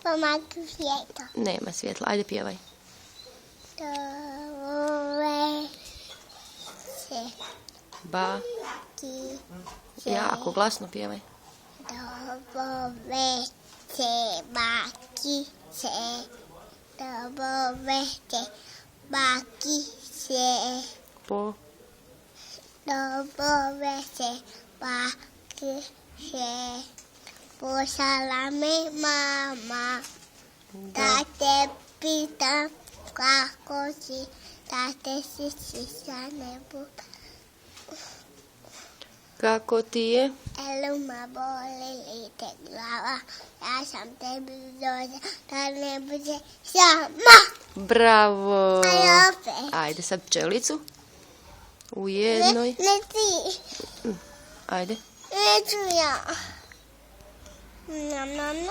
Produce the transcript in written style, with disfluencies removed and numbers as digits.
Pomagi svjetlo. Nema svjetla. Ajde, pjevaj. Dove se Ba. ti Jako glasno pjevaj. dove se baki se. Dove se baki se. Po. Dove se baki se. Poslala me mama. Da te pitam kako si. Da te sisa ne budu. Kako ti je? Eluma boli i te glava, ja sam tebi dođa, da ne bude sama. Bravo! Ajde opet. Ajde sad pčelicu. U jednoj. Ne ti, Ajde. neću ja. Nam, nam, nam.